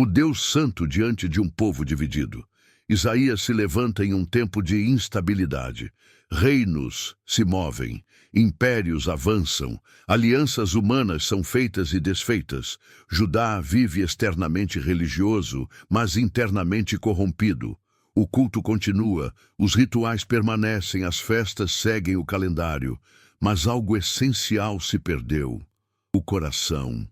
O Deus Santo diante de um povo dividido. Isaías se levanta em um tempo de instabilidade. Reinos se movem, impérios avançam, alianças humanas são feitas e desfeitas. Judá vive externamente religioso, mas internamente corrompido. O culto continua, os rituais permanecem, as festas seguem o calendário, mas algo essencial se perdeu: o coração.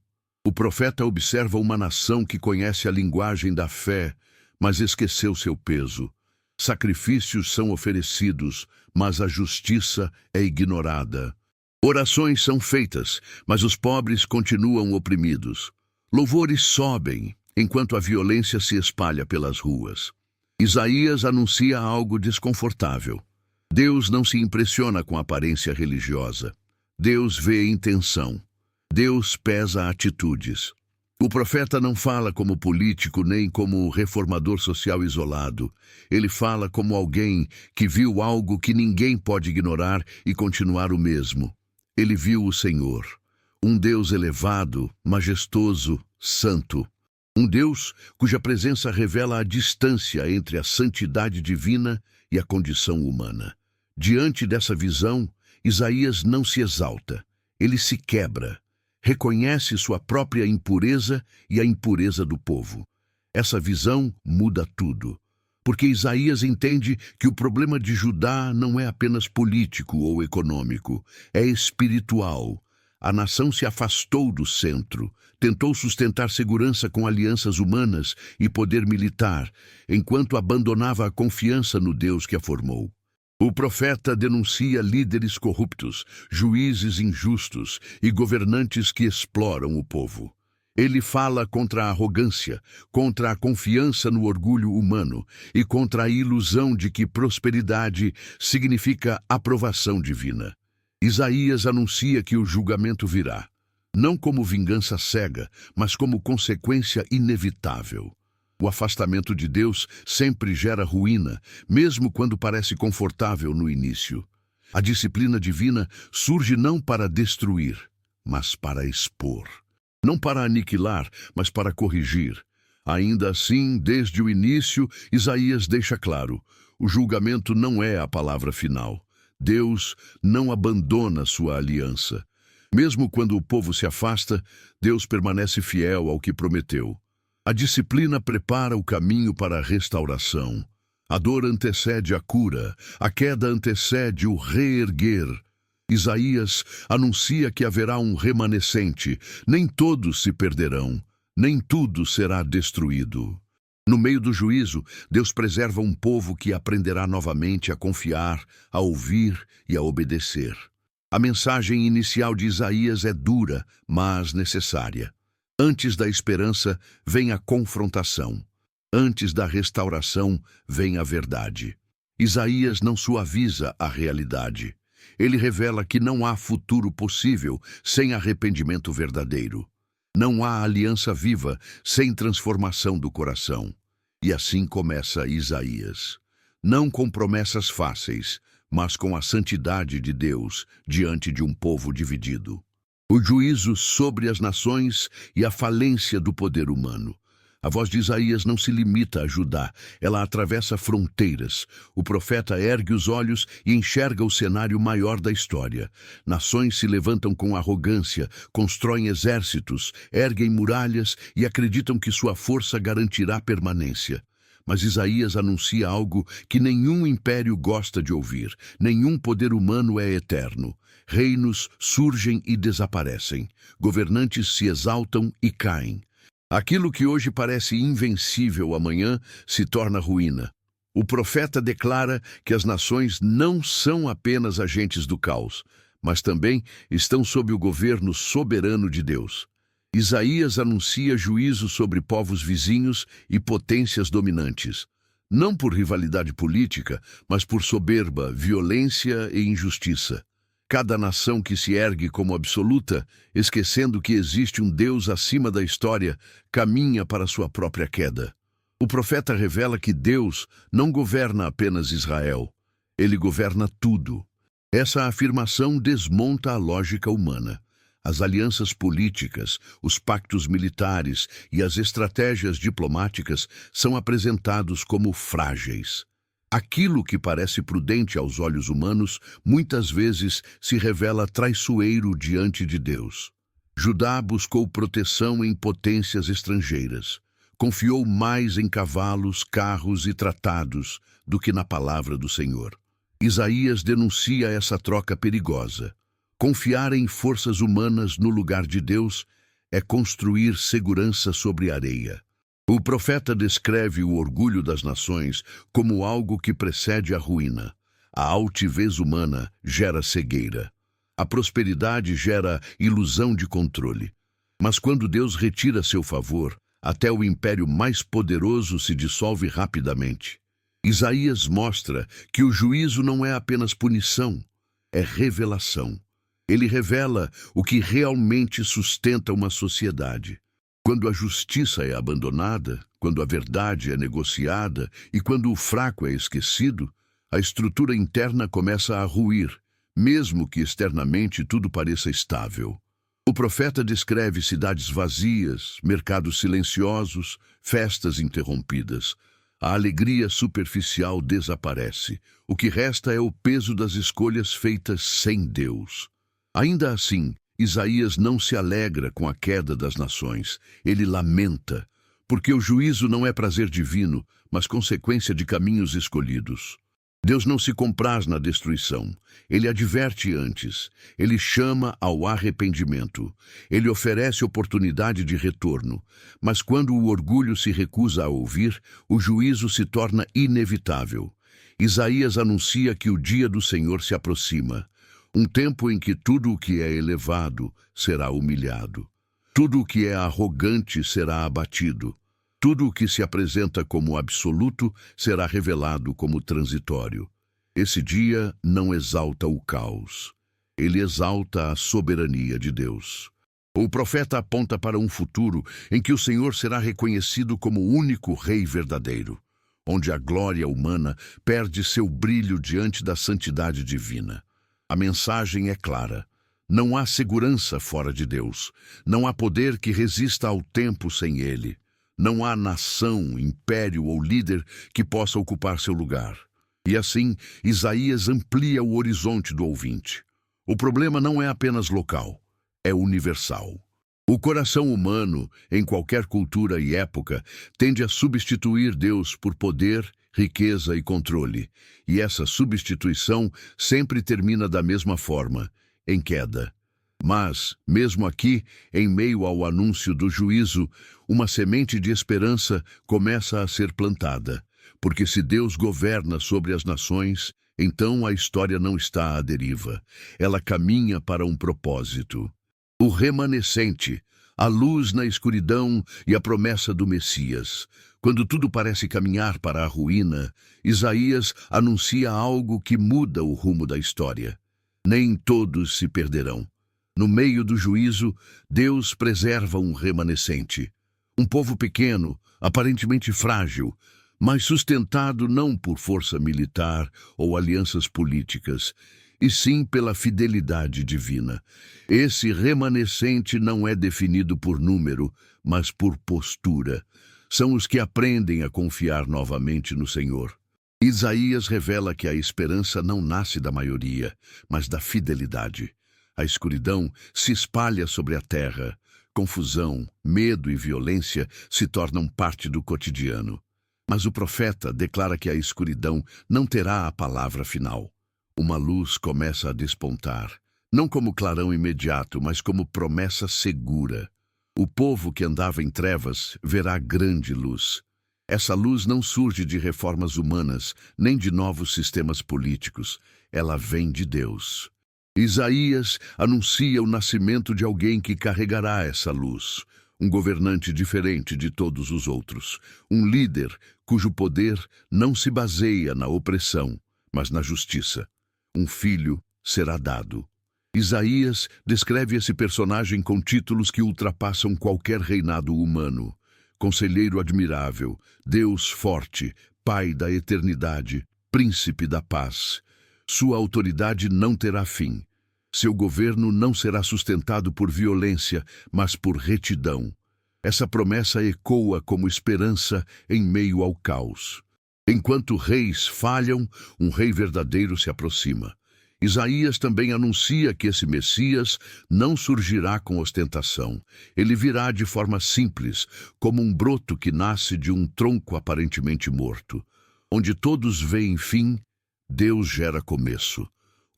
O profeta observa uma nação que conhece a linguagem da fé, mas esqueceu seu peso. Sacrifícios são oferecidos, mas a justiça é ignorada. Orações são feitas, mas os pobres continuam oprimidos. Louvores sobem, enquanto a violência se espalha pelas ruas. Isaías anuncia algo desconfortável. Deus não se impressiona com a aparência religiosa. Deus vê a intenção. Deus pesa atitudes. O profeta não fala como político nem como reformador social isolado. Ele fala como alguém que viu algo que ninguém pode ignorar e continuar o mesmo. Ele viu o Senhor, um Deus elevado, majestoso, santo. Um Deus cuja presença revela a distância entre a santidade divina e a condição humana. Diante dessa visão, Isaías não se exalta, ele se quebra. Reconhece sua própria impureza e a impureza do povo. Essa visão muda tudo, porque Isaías entende que o problema de Judá não é apenas político ou econômico, é espiritual. A nação se afastou do centro, tentou sustentar segurança com alianças humanas e poder militar, enquanto abandonava a confiança no Deus que a formou. O profeta denuncia líderes corruptos, juízes injustos e governantes que exploram o povo. Ele fala contra a arrogância, contra a confiança no orgulho humano e contra a ilusão de que prosperidade significa aprovação divina. Isaías anuncia que o julgamento virá, não como vingança cega, mas como consequência inevitável. O afastamento de Deus sempre gera ruína, mesmo quando parece confortável no início. A disciplina divina surge não para destruir, mas para expor. Não para aniquilar, mas para corrigir. Ainda assim, desde o início, Isaías deixa claro: o julgamento não é a palavra final. Deus não abandona sua aliança. Mesmo quando o povo se afasta, Deus permanece fiel ao que prometeu. A disciplina prepara o caminho para a restauração. A dor antecede a cura, a queda antecede o reerguer. Isaías anuncia que haverá um remanescente. Nem todos se perderão, nem tudo será destruído. No meio do juízo, Deus preserva um povo que aprenderá novamente a confiar, a ouvir e a obedecer. A mensagem inicial de Isaías é dura, mas necessária. Antes da esperança vem a confrontação. Antes da restauração vem a verdade. Isaías não suaviza a realidade. Ele revela que não há futuro possível sem arrependimento verdadeiro. Não há aliança viva sem transformação do coração. E assim começa Isaías. Não com promessas fáceis, mas com a santidade de Deus diante de um povo dividido. O juízo sobre as nações e a falência do poder humano. A voz de Isaías não se limita a Judá, ela atravessa fronteiras. O profeta ergue os olhos e enxerga o cenário maior da história. Nações se levantam com arrogância, constroem exércitos, erguem muralhas e acreditam que sua força garantirá permanência. Mas Isaías anuncia algo que nenhum império gosta de ouvir, nenhum poder humano é eterno. Reinos surgem e desaparecem, governantes se exaltam e caem. Aquilo que hoje parece invencível amanhã se torna ruína. O profeta declara que as nações não são apenas agentes do caos, mas também estão sob o governo soberano de Deus. Isaías anuncia juízo sobre povos vizinhos e potências dominantes, não por rivalidade política, mas por soberba, violência e injustiça. Cada nação que se ergue como absoluta, esquecendo que existe um Deus acima da história, caminha para sua própria queda. O profeta revela que Deus não governa apenas Israel, ele governa tudo. Essa afirmação desmonta a lógica humana. As alianças políticas, os pactos militares e as estratégias diplomáticas são apresentados como frágeis. Aquilo que parece prudente aos olhos humanos, muitas vezes se revela traiçoeiro diante de Deus. Judá buscou proteção em potências estrangeiras. Confiou mais em cavalos, carros e tratados do que na palavra do Senhor. Isaías denuncia essa troca perigosa. Confiar em forças humanas no lugar de Deus é construir segurança sobre areia. O profeta descreve o orgulho das nações como algo que precede a ruína. A altivez humana gera cegueira. A prosperidade gera ilusão de controle. Mas quando Deus retira seu favor, até o império mais poderoso se dissolve rapidamente. Isaías mostra que o juízo não é apenas punição, é revelação. Ele revela o que realmente sustenta uma sociedade. Quando a justiça é abandonada, quando a verdade é negociada e quando o fraco é esquecido, a estrutura interna começa a ruir, mesmo que externamente tudo pareça estável. O profeta descreve cidades vazias, mercados silenciosos, festas interrompidas. A alegria superficial desaparece. O que resta é o peso das escolhas feitas sem Deus. Ainda assim, Isaías não se alegra com a queda das nações. Ele lamenta, porque o juízo não é prazer divino, mas consequência de caminhos escolhidos. Deus não se compraz na destruição. Ele adverte antes. Ele chama ao arrependimento. Ele oferece oportunidade de retorno. Mas quando o orgulho se recusa a ouvir, o juízo se torna inevitável. Isaías anuncia que o dia do Senhor se aproxima. Um tempo em que tudo o que é elevado será humilhado. Tudo o que é arrogante será abatido. Tudo o que se apresenta como absoluto será revelado como transitório. Esse dia não exalta o caos. Ele exalta a soberania de Deus. O profeta aponta para um futuro em que o Senhor será reconhecido como o único Rei verdadeiro, onde a glória humana perde seu brilho diante da santidade divina. A mensagem é clara. Não há segurança fora de Deus. Não há poder que resista ao tempo sem Ele. Não há nação, império ou líder que possa ocupar seu lugar. E assim, Isaías amplia o horizonte do ouvinte. O problema não é apenas local, é universal. O coração humano, em qualquer cultura e época, tende a substituir Deus por poder, riqueza e controle. E essa substituição sempre termina da mesma forma, em queda. Mas, mesmo aqui, em meio ao anúncio do juízo, uma semente de esperança começa a ser plantada. Porque se Deus governa sobre as nações, então a história não está à deriva. Ela caminha para um propósito. O remanescente, a luz na escuridão e a promessa do Messias. Quando tudo parece caminhar para a ruína, Isaías anuncia algo que muda o rumo da história. Nem todos se perderão. No meio do juízo, Deus preserva um remanescente. Um povo pequeno, aparentemente frágil, mas sustentado não por força militar ou alianças políticas, e sim pela fidelidade divina. Esse remanescente não é definido por número, mas por postura. São os que aprendem a confiar novamente no Senhor. Isaías revela que a esperança não nasce da maioria, mas da fidelidade. A escuridão se espalha sobre a terra. Confusão, medo e violência se tornam parte do cotidiano. Mas o profeta declara que a escuridão não terá a palavra final. Uma luz começa a despontar, não como clarão imediato, mas como promessa segura. O povo que andava em trevas verá grande luz. Essa luz não surge de reformas humanas, nem de novos sistemas políticos. Ela vem de Deus. Isaías anuncia o nascimento de alguém que carregará essa luz. Um governante diferente de todos os outros. Um líder cujo poder não se baseia na opressão, mas na justiça. Um filho será dado. Isaías descreve esse personagem com títulos que ultrapassam qualquer reinado humano. Conselheiro admirável, Deus forte, Pai da eternidade, Príncipe da paz. Sua autoridade não terá fim. Seu governo não será sustentado por violência, mas por retidão. Essa promessa ecoa como esperança em meio ao caos. Enquanto reis falham, um rei verdadeiro se aproxima. Isaías também anuncia que esse Messias não surgirá com ostentação. Ele virá de forma simples, como um broto que nasce de um tronco aparentemente morto. Onde todos veem fim, Deus gera começo.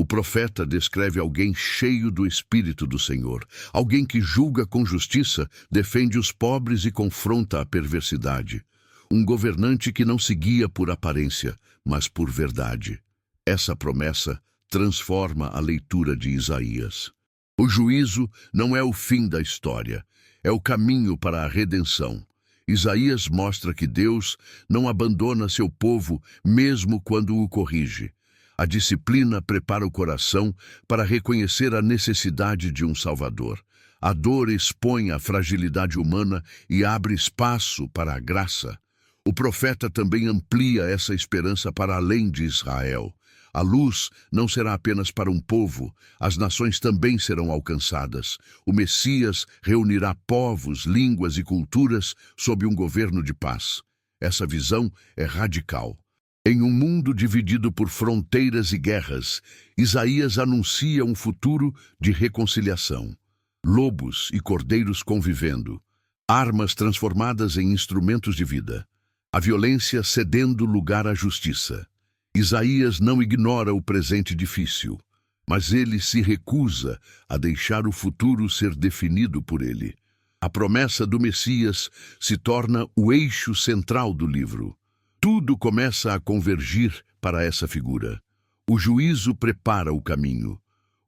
O profeta descreve alguém cheio do Espírito do Senhor, alguém que julga com justiça, defende os pobres e confronta a perversidade. Um governante que não se guia por aparência, mas por verdade. Essa promessa transforma a leitura de Isaías. O juízo não é o fim da história, é o caminho para a redenção. Isaías mostra que Deus não abandona seu povo mesmo quando o corrige. A disciplina prepara o coração para reconhecer a necessidade de um Salvador. A dor expõe a fragilidade humana e abre espaço para a graça. O profeta também amplia essa esperança para além de Israel. A luz não será apenas para um povo, as nações também serão alcançadas. O Messias reunirá povos, línguas e culturas sob um governo de paz. Essa visão é radical. Em um mundo dividido por fronteiras e guerras, Isaías anuncia um futuro de reconciliação. Lobos e cordeiros convivendo, armas transformadas em instrumentos de vida, a violência cedendo lugar à justiça. Isaías não ignora o presente difícil, mas ele se recusa a deixar o futuro ser definido por ele. A promessa do Messias se torna o eixo central do livro. Tudo começa a convergir para essa figura. O juízo prepara o caminho.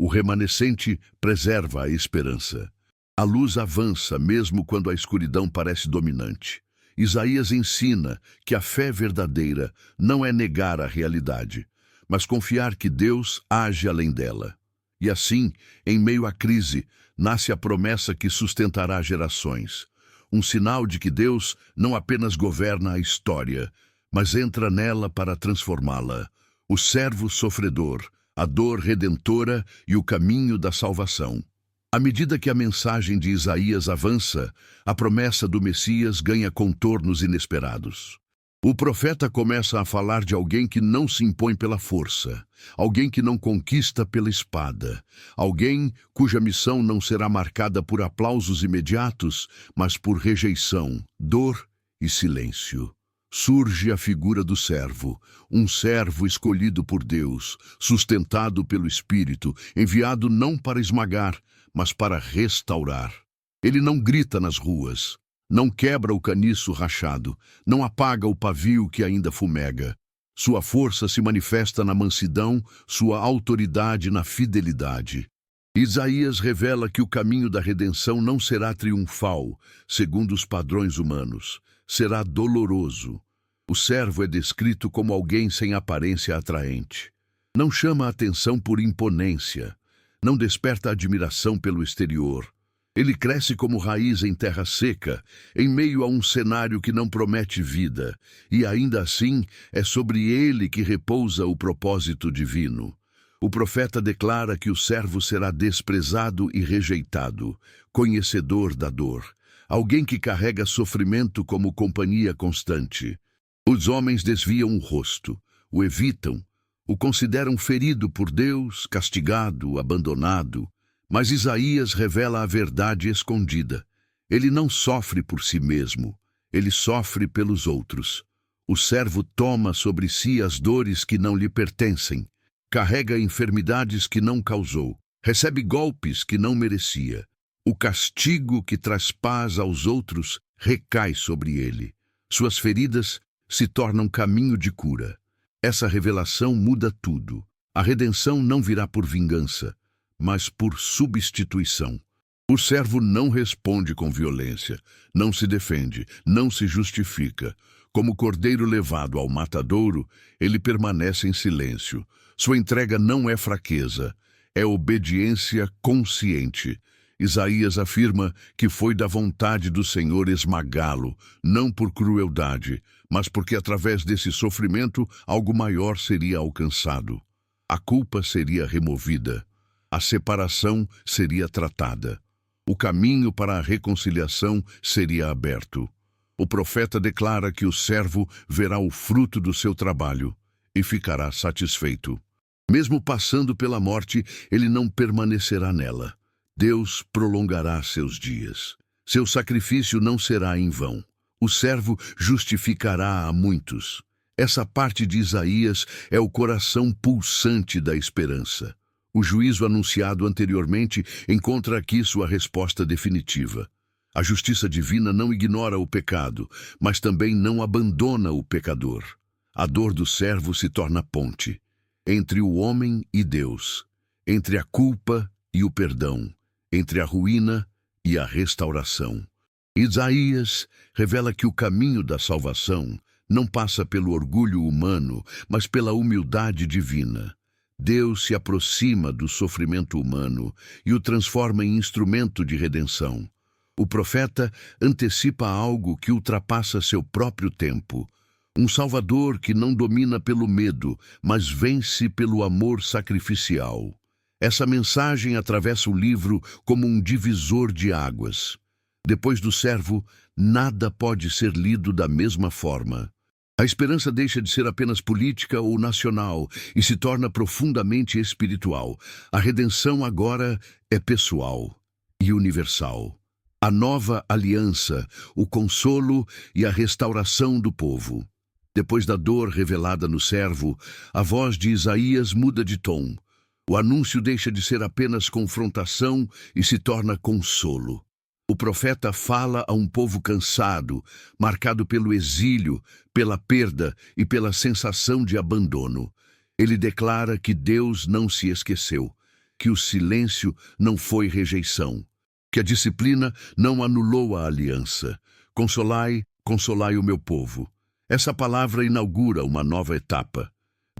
O remanescente preserva a esperança. A luz avança mesmo quando a escuridão parece dominante. Isaías ensina que a fé verdadeira não é negar a realidade, mas confiar que Deus age além dela. E assim, em meio à crise, nasce a promessa que sustentará gerações. Um sinal de que Deus não apenas governa a história, mas entra nela para transformá-la. O servo sofredor, a dor redentora e o caminho da salvação. À medida que a mensagem de Isaías avança, a promessa do Messias ganha contornos inesperados. O profeta começa a falar de alguém que não se impõe pela força, alguém que não conquista pela espada, alguém cuja missão não será marcada por aplausos imediatos, mas por rejeição, dor e silêncio. Surge a figura do servo, um servo escolhido por Deus, sustentado pelo Espírito, enviado não para esmagar, mas para restaurar. Ele não grita nas ruas, não quebra o caniço rachado, não apaga o pavio que ainda fumega. Sua força se manifesta na mansidão, sua autoridade na fidelidade. Isaías revela que o caminho da redenção não será triunfal, segundo os padrões humanos. Será doloroso. O servo é descrito como alguém sem aparência atraente. Não chama a atenção por imponência. Não desperta admiração pelo exterior. Ele cresce como raiz em terra seca, em meio a um cenário que não promete vida, e ainda assim é sobre ele que repousa o propósito divino. O profeta declara que o servo será desprezado e rejeitado, conhecedor da dor. Alguém que carrega sofrimento como companhia constante. Os homens desviam o rosto, o evitam, o consideram ferido por Deus, castigado, abandonado. Mas Isaías revela a verdade escondida. Ele não sofre por si mesmo, ele sofre pelos outros. O servo toma sobre si as dores que não lhe pertencem, carrega enfermidades que não causou, recebe golpes que não merecia. O castigo que traz paz aos outros recai sobre ele. Suas feridas se tornam caminho de cura. Essa revelação muda tudo. A redenção não virá por vingança, mas por substituição. O servo não responde com violência, não se defende, não se justifica. Como cordeiro levado ao matadouro, ele permanece em silêncio. Sua entrega não é fraqueza, é obediência consciente. Isaías afirma que foi da vontade do Senhor esmagá-lo, não por crueldade, mas porque através desse sofrimento algo maior seria alcançado. A culpa seria removida. A separação seria tratada. O caminho para a reconciliação seria aberto. O profeta declara que o servo verá o fruto do seu trabalho e ficará satisfeito. Mesmo passando pela morte, ele não permanecerá nela. Deus prolongará seus dias. Seu sacrifício não será em vão. O servo justificará a muitos. Essa parte de Isaías é o coração pulsante da esperança. O juízo anunciado anteriormente encontra aqui sua resposta definitiva. A justiça divina não ignora o pecado, mas também não abandona o pecador. A dor do servo se torna ponte entre o homem e Deus, entre a culpa e o perdão, entre a ruína e a restauração. Isaías revela que o caminho da salvação não passa pelo orgulho humano, mas pela humildade divina. Deus se aproxima do sofrimento humano e o transforma em instrumento de redenção. O profeta antecipa algo que ultrapassa seu próprio tempo. Um Salvador que não domina pelo medo, mas vence pelo amor sacrificial. Essa mensagem atravessa o livro como um divisor de águas. Depois do servo, nada pode ser lido da mesma forma. A esperança deixa de ser apenas política ou nacional e se torna profundamente espiritual. A redenção agora é pessoal e universal. A nova aliança, o consolo e a restauração do povo. Depois da dor revelada no servo, a voz de Isaías muda de tom. O anúncio deixa de ser apenas confrontação e se torna consolo. O profeta fala a um povo cansado, marcado pelo exílio, pela perda e pela sensação de abandono. Ele declara que Deus não se esqueceu, que o silêncio não foi rejeição, que a disciplina não anulou a aliança. Consolai, consolai o meu povo. Essa palavra inaugura uma nova etapa.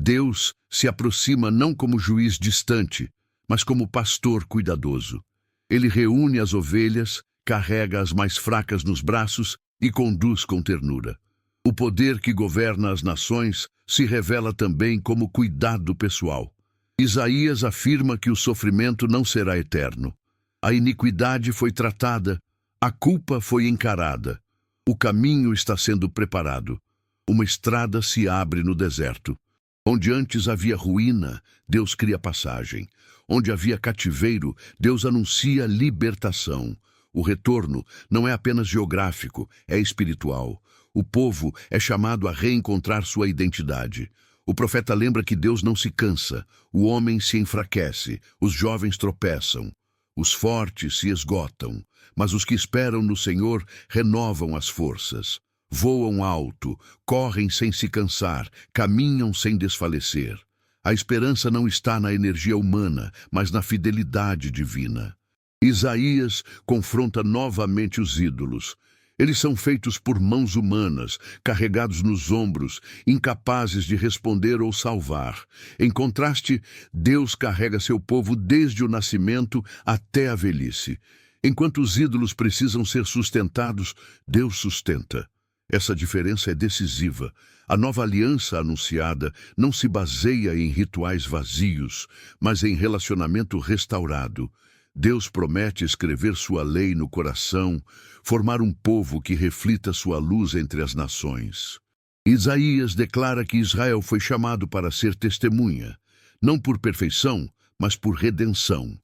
Deus se aproxima não como juiz distante, mas como pastor cuidadoso. Ele reúne as ovelhas, carrega as mais fracas nos braços e conduz com ternura. O poder que governa as nações se revela também como cuidado pessoal. Isaías afirma que o sofrimento não será eterno. A iniquidade foi tratada, a culpa foi encarada. O caminho está sendo preparado. Uma estrada se abre no deserto. Onde antes havia ruína, Deus cria passagem. Onde havia cativeiro, Deus anuncia libertação. O retorno não é apenas geográfico, é espiritual. O povo é chamado a reencontrar sua identidade. O profeta lembra que Deus não se cansa, o homem se enfraquece, os jovens tropeçam, os fortes se esgotam, mas os que esperam no Senhor renovam as forças. Voam alto, correm sem se cansar, caminham sem desfalecer. A esperança não está na energia humana, mas na fidelidade divina. Isaías confronta novamente os ídolos. Eles são feitos por mãos humanas, carregados nos ombros, incapazes de responder ou salvar. Em contraste, Deus carrega seu povo desde o nascimento até a velhice. Enquanto os ídolos precisam ser sustentados, Deus sustenta. Essa diferença é decisiva. A nova aliança anunciada não se baseia em rituais vazios, mas em relacionamento restaurado. Deus promete escrever sua lei no coração, formar um povo que reflita sua luz entre as nações. Isaías declara que Israel foi chamado para ser testemunha, não por perfeição, mas por redenção.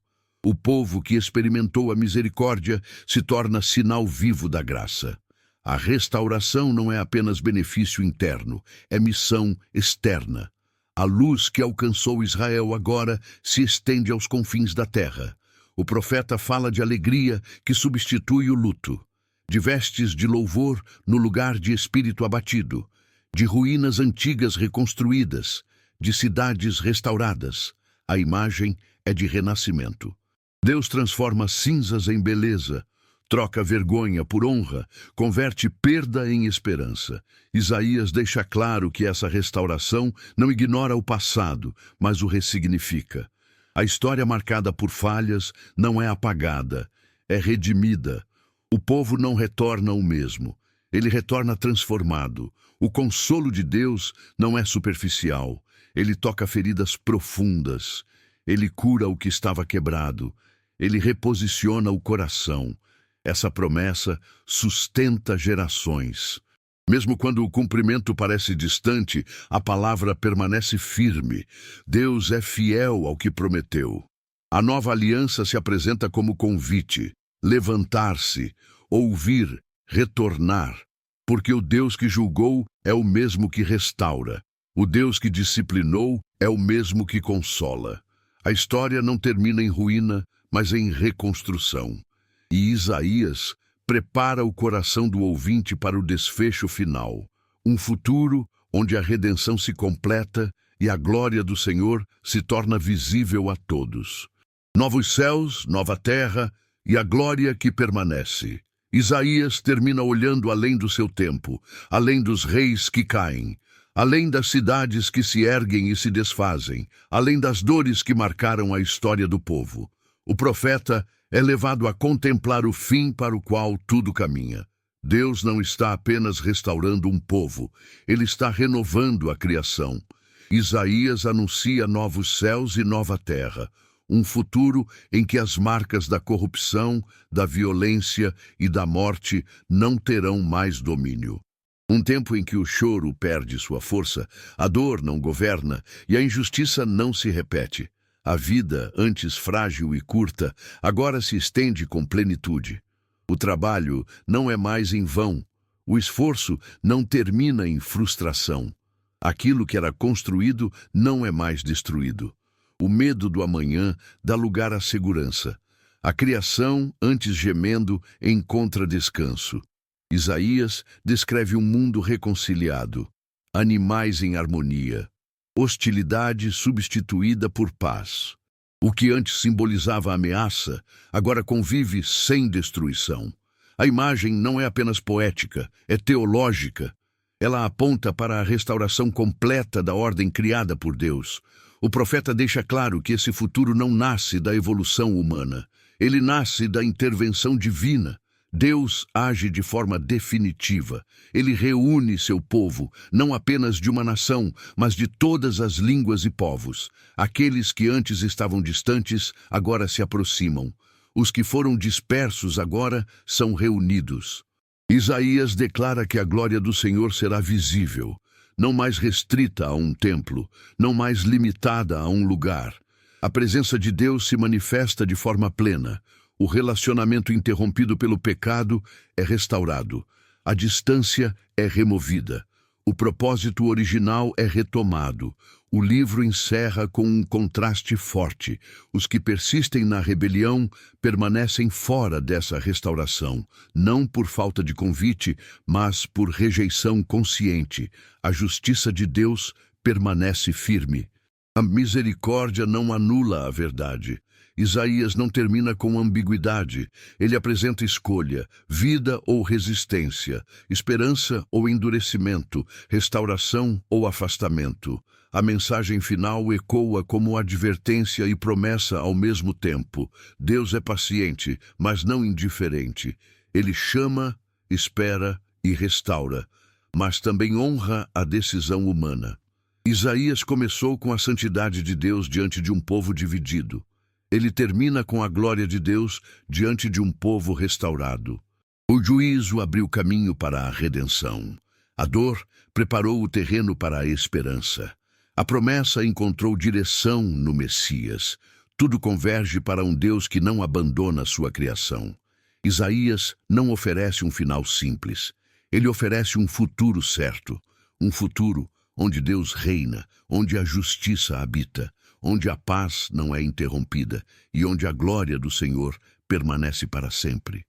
O povo que experimentou a misericórdia se torna sinal vivo da graça. A restauração não é apenas benefício interno, é missão externa. A luz que alcançou Israel agora se estende aos confins da terra. O profeta fala de alegria que substitui o luto, de vestes de louvor no lugar de espírito abatido, de ruínas antigas reconstruídas, de cidades restauradas. A imagem é de renascimento. Deus transforma cinzas em beleza, troca vergonha por honra, converte perda em esperança. Isaías deixa claro que essa restauração não ignora o passado, mas o ressignifica. A história marcada por falhas não é apagada, é redimida. O povo não retorna o mesmo, ele retorna transformado. O consolo de Deus não é superficial, ele toca feridas profundas. Ele cura o que estava quebrado. Ele reposiciona o coração. Essa promessa sustenta gerações. Mesmo quando o cumprimento parece distante, a palavra permanece firme. Deus é fiel ao que prometeu. A nova aliança se apresenta como convite: levantar-se, ouvir, retornar. Porque o Deus que julgou é o mesmo que restaura. O Deus que disciplinou é o mesmo que consola. A história não termina em ruína, mas em reconstrução. E Isaías prepara o coração do ouvinte para o desfecho final. Um futuro onde a redenção se completa e a glória do Senhor se torna visível a todos. Novos céus, nova terra e a glória que permanece. Isaías termina olhando além do seu tempo, além dos reis que caem, além das cidades que se erguem e se desfazem, além das dores que marcaram a história do povo. O profeta é levado a contemplar o fim para o qual tudo caminha. Deus não está apenas restaurando um povo, Ele está renovando a criação. Isaías anuncia novos céus e nova terra, um futuro em que as marcas da corrupção, da violência e da morte não terão mais domínio. Um tempo em que o choro perde sua força, a dor não governa e a injustiça não se repete. A vida, antes frágil e curta, agora se estende com plenitude. O trabalho não é mais em vão. O esforço não termina em frustração. Aquilo que era construído não é mais destruído. O medo do amanhã dá lugar à segurança. A criação, antes gemendo, encontra descanso. Isaías descreve um mundo reconciliado, animais em harmonia, hostilidade substituída por paz. O que antes simbolizava ameaça, agora convive sem destruição. A imagem não é apenas poética, é teológica. Ela aponta para a restauração completa da ordem criada por Deus. O profeta deixa claro que esse futuro não nasce da evolução humana. Ele nasce da intervenção divina. Deus age de forma definitiva. Ele reúne seu povo, não apenas de uma nação, mas de todas as línguas e povos. Aqueles que antes estavam distantes, agora se aproximam. Os que foram dispersos agora são reunidos. Isaías declara que a glória do Senhor será visível, não mais restrita a um templo, não mais limitada a um lugar. A presença de Deus se manifesta de forma plena. O relacionamento interrompido pelo pecado é restaurado. A distância é removida. O propósito original é retomado. O livro encerra com um contraste forte. Os que persistem na rebelião permanecem fora dessa restauração, não por falta de convite, mas por rejeição consciente. A justiça de Deus permanece firme. A misericórdia não anula a verdade. Isaías não termina com ambiguidade. Ele apresenta escolha, vida ou resistência, esperança ou endurecimento, restauração ou afastamento. A mensagem final ecoa como advertência e promessa ao mesmo tempo. Deus é paciente, mas não indiferente. Ele chama, espera e restaura, mas também honra a decisão humana. Isaías começou com a santidade de Deus diante de um povo dividido. Ele termina com a glória de Deus diante de um povo restaurado. O juízo abriu caminho para a redenção. A dor preparou o terreno para a esperança. A promessa encontrou direção no Messias. Tudo converge para um Deus que não abandona sua criação. Isaías não oferece um final simples. Ele oferece um futuro certo. Um futuro onde Deus reina, onde a justiça habita, onde a paz não é interrompida e onde a glória do Senhor permanece para sempre.